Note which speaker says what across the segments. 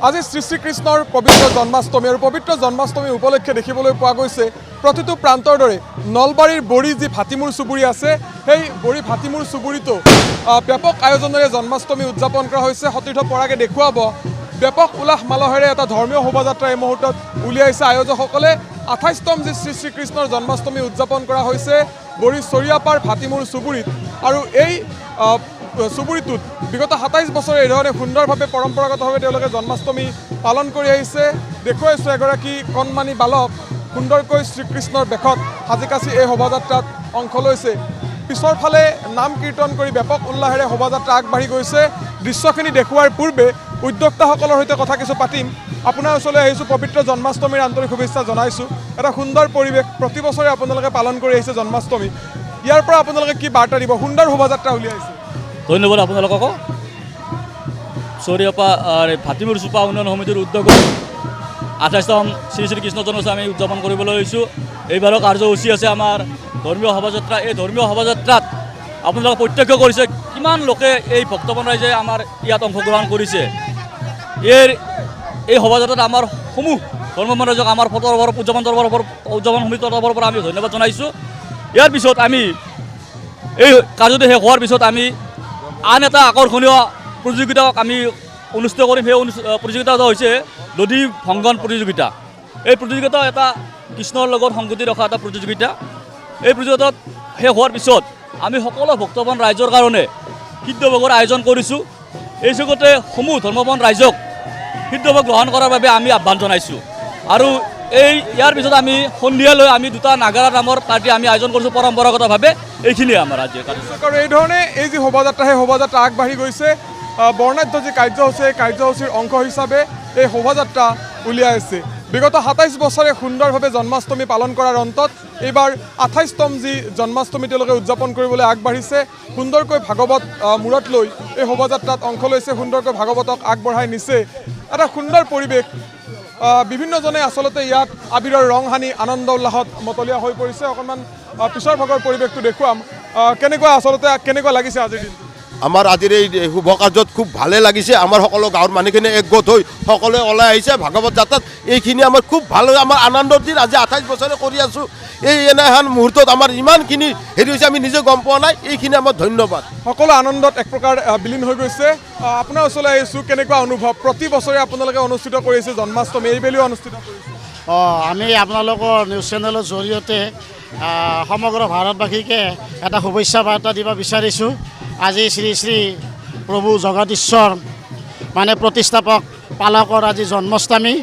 Speaker 1: আজি শ্ৰী শ্ৰীকৃষ্ণৰ পবিত্ৰ জন্মাষ্টমী আৰু পবিত্ৰ জন্মাষ্টমী উপলক্ষে দেখিবলৈ পোৱা গৈছে প্ৰতিটো প্ৰান্তৰ দৰে নলবাৰীৰ বড়ি যি ভাটিমূৰ চুবুৰী আছে সেই বড়ি ভাটিমূৰ চুবুৰীতো ব্যাপক আয়োজনেৰে জন্মাষ্টমী উদযাপন কৰা হৈছে। সতীৰ্থ পৰাগে দেখুৱাব ব্যাপক উলাহ মালহেৰে এটা ধৰ্মীয় শোভাযাত্ৰা এই মুহূৰ্তত উলিয়াইছে আয়োজকসকলে। 28তম যি শ্ৰী শ্ৰীকৃষ্ণৰ জন্মাষ্টমী উদযাপন কৰা হৈছে বড়ি চৰিয়াপাৰ ভাটিমূৰ চুবুৰীত আৰু এই চুবুৰীটোত বিগত 27 বছৰে এইধৰণে সুন্দৰভাৱে পৰম্পৰাগতভাৱে তেওঁলোকে জন্মাষ্টমী পালন কৰি আহিছে। দেখুৱাইছোঁ এগৰাকী কণমানি বালক সুন্দৰকৈ শ্ৰীকৃষ্ণৰ বেশত সাজি কাচি এই শোভাযাত্ৰাত অংশ লৈছে। পিছৰ ফালে নাম কীৰ্তন কৰি ব্যাপক উল্লাহেৰে শোভাযাত্ৰা আগবাঢ়ি গৈছে। দৃশ্যখিনি দেখুওৱাৰ পূৰ্বে উদ্যোক্তাসকলৰ সৈতে কথা কিছু পাতিম। আপোনাৰ ওচৰলৈ আহিছোঁ, পবিত্ৰ জন্মাষ্টমীৰ আন্তৰিক শুভেচ্ছা জনাইছোঁ। এটা সুন্দৰ পৰিৱেশ, প্ৰতি বছৰে আপোনালোকে পালন কৰি আহিছে জন্মাষ্টমী। ইয়াৰ পৰা আপোনালোকে কি বাৰ্তা দিব? সুন্দৰ শোভাযাত্ৰা উলিয়াইছে।
Speaker 2: ধন্যবাদ আপোনালোককো। চৰিয়াপা ভাটিমূৰ চুপা উন্নয়ন সমিতিৰ উদ্যোগত 28তম শ্ৰী শ্ৰীকৃষ্ণ জন্মাষ্টমী উদযাপন কৰিবলৈ লৈছোঁ। এইবাৰৰ কাৰ্যসূচী আছে আমাৰ ধৰ্মীয় শোভাযাত্ৰা। এই ধৰ্মীয় শোভাযাত্ৰাত আপোনালোকে প্ৰত্যক্ষ কৰিছে কিমান লোকে এই ভক্তগণ ৰাইজে আমাৰ ইয়াত অংশগ্ৰহণ কৰিছে। এই শোভাযাত্ৰাত আমাৰ সমূহ ধৰ্মমান ৰাইজক আমাৰ উদযাপন সমিতিৰ তৰফৰ পৰা আমি ধন্যবাদ জনাইছোঁ। ইয়াৰ পিছত আমি এই কাৰ্যটো শেষ হোৱাৰ পিছত আমি আন এটা আকৰ্ষণীয় প্ৰতিযোগিতাক আমি অনুষ্ঠিত কৰিম। সেই প্ৰতিযোগিতা হৈছে নদী ভংগন প্ৰতিযোগিতা। এই প্ৰতিযোগিতা এটা কৃষ্ণৰ লগত সংগতি ৰখা এটা প্ৰতিযোগিতা। এই প্ৰতিযোগিতাত শেষ হোৱাৰ পিছত আমি সকলো ভক্তবান ৰাইজৰ কাৰণে সিদ্ধভোগৰ আয়োজন কৰিছোঁ। এই যুগতে সমূহ ধৰ্মবান ৰাইজক সিদ্ধভোগ গ্ৰহণ কৰাৰ বাবে আমি আহ্বান জনাইছোঁ। আৰু ইয়াৰ পিছত আমি সন্ধিয়ালৈ আমি দুটা নাগাৰা নামৰ পাৰ্টি আমি আয়োজন কৰিছোঁ পৰম্পৰাগতভাৱে। এইখিনিয়ে আমাৰ আজি
Speaker 1: আৰু এই ধৰণে এই যি শোভাযাত্ৰা সেই শোভাযাত্ৰা আগবাঢ়ি গৈছে। বৰ্ণাঢ্য যি কাৰ্যসূচী এই কাৰ্যসূচীৰ অংশ হিচাপে এই শোভাযাত্ৰা উলিয়াইছে। বিগত 27 বছৰে সুন্দৰভাৱে জন্মাষ্টমী পালন কৰাৰ অন্তত এইবাৰ 28তম যি জন্মাষ্টমী তেওঁলোকে উদযাপন কৰিবলৈ আগবাঢ়িছে। সুন্দৰকৈ ভাগৱত মূৰত লৈ এই শোভাযাত্ৰাত অংশ লৈছে, সুন্দৰকৈ ভাগৱতক আগবঢ়াই নিছে। এটা সুন্দৰ পৰিৱেশ। বিভিন্নজনে আচলতে ইয়াত আবিৰৰ ৰং সানি আনন্দ উল্লাসত মতলীয়া হৈ পৰিছে। অকণমান পিছৰ ভাগৰ পৰিৱেশটো দেখুৱাম। কেনেকুৱা লাগিছে আজিৰ দিনটো?
Speaker 3: আমাৰ আজিৰ এই শুভ কাৰ্যত খুব ভালে লাগিছে। আমাৰ সকলো গাঁৱৰ মানুহখিনি একগোট হৈ সকলোৱে ওলাই আহিছে ভাগৱত যাত্ৰাত। এইখিনি আমাৰ খুব ভাল, আমাৰ আনন্দৰ দিন। আজি 28 বছৰে কৰি আছোঁ। এই এনেহেন মুহূৰ্তত আমাৰ ইমানখিনি হেৰি হৈছে আমি নিজে গম পোৱা নাই। এইখিনি আমাৰ ধন্যবাদ।
Speaker 1: সকলো আনন্দত এক প্ৰকাৰ বিলীন হৈ গৈছে। আপোনাৰ ওচৰলৈ আহিছোঁ, কেনেকুৱা অনুভৱ? প্ৰতি বছৰে আপোনালোকে অনুষ্ঠিত কৰিছে জন্মাষ্টমী, এইবেলিও অনুষ্ঠিত কৰিছে।
Speaker 4: আমি আপোনালোকৰ নিউজ চেনেলৰ জৰিয়তে সমগ্ৰ ভাৰতবাসীকে এটা শুভেচ্ছা বাৰ্তা দিব বিচাৰিছোঁ। আজি শ্ৰী শ্ৰী প্ৰভু জগদীশ্বৰ মানে প্ৰতিষ্ঠাপক পালকৰ আজি জন্মাষ্টমী।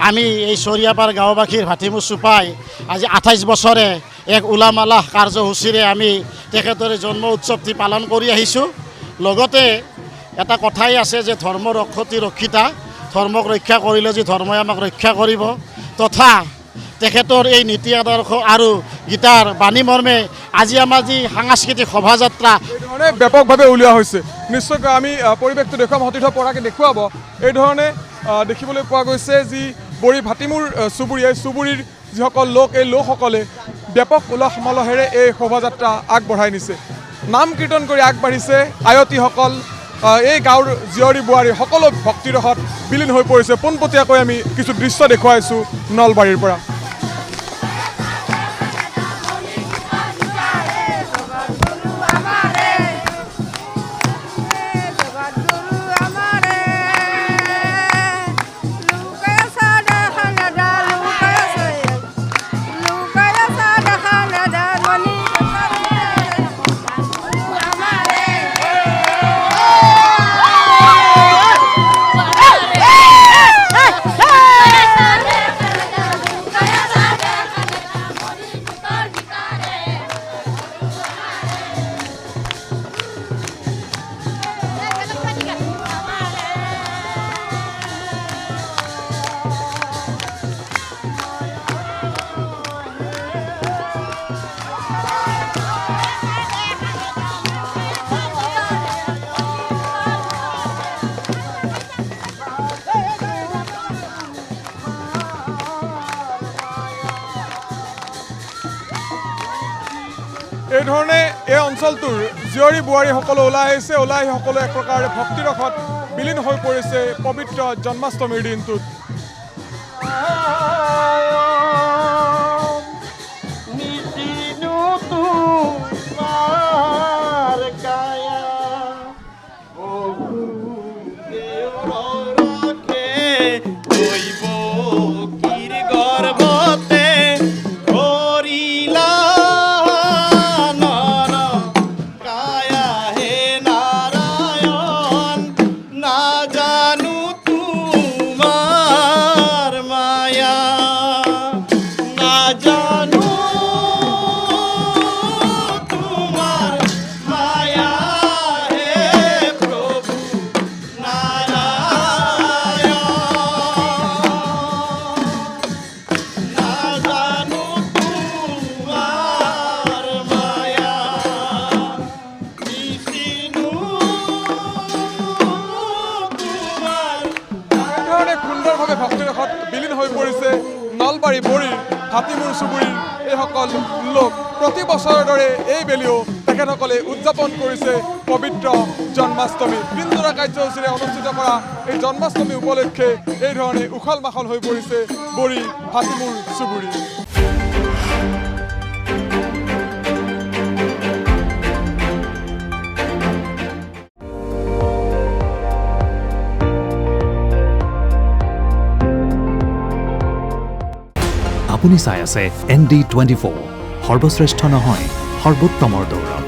Speaker 4: আমি এই চৰিয়াপাৰ গাঁওবাসীৰ ভাটিমূৰ চুপাই আজি 28 বছৰে এক উলামালাহ কাৰ্যসূচীৰে আমি তেখেতৰ জন্ম উৎসৱটি পালন কৰি আহিছোঁ। লগতে এটা কথাই আছে যে ধৰ্ম ৰক্ষতি ৰক্ষিতা, ধৰ্মক ৰক্ষা কৰিলে যি ধৰ্মই আমাক ৰক্ষা কৰিব। তথা তেখেতৰ এই নীতি আদৰ্শ আৰু গীতাৰ বাণী মৰ্মে আজি আমাৰ যি সাংস্কৃতিক শোভাযাত্ৰা
Speaker 1: এইধৰণে ব্যাপকভাৱে উলিওৱা হৈছে। নিশ্চয়কৈ আমি পৰিৱেশটো দেখুৱাম, সতীৰ্থ পৰাকে দেখুৱাব। এইধৰণে দেখিবলৈ পোৱা গৈছে যি বড়ি ভাটিমূৰ চুবুৰী, এই চুবুৰীৰ যিসকল লোক, এই লোকসকলে ব্যাপক উলাহ মালহেৰে এই শোভাযাত্ৰা আগবঢ়াই নিছে। নাম কীৰ্তন কৰি আগবাঢ়িছে আয়তীসকল। এই গাঁৱৰ জীয়ৰী বোৱাৰী সকলো ভক্তিৰসত বিলীন হৈ পৰিছে। পোনপটীয়াকৈ আমি কিছু দৃশ্য দেখুৱাইছোঁ নলবাৰীৰ পৰা। এই ধৰণে এই অঞ্চলটোৰ জীয়ৰী বোৱাৰীসকলো ওলাই আহিছে, ওলাই আহি সকলো এক প্ৰকাৰে ভক্তিৰসত বিলীন হৈ পৰিছে পবিত্ৰ জন্মাষ্টমীৰ দিনটোত। সুন্দৰভাৱে ভক্তিৰসত বিলীন হৈ পৰিছে নলবাৰী বড়িৰ হাতীমূৰ চুবুৰীৰ এইসকল লোক। প্ৰতি বছৰৰ দৰে এই বেলিও তেখেতসকলে উদযাপন কৰিছে পবিত্ৰ জন্মাষ্টমী। দিনজোৰা কাৰ্যসূচীৰে অনুষ্ঠিত কৰা এই জন্মাষ্টমী উপলক্ষে এই ধৰণে উখল মাখল হৈ পৰিছে বড়ি হাতীমূৰ চুবুৰী।
Speaker 5: আপুনি চাই আছে ND24 সৰ্বশ্ৰেষ্ঠ নহয় সৰ্বোত্তমৰ দৌৰত।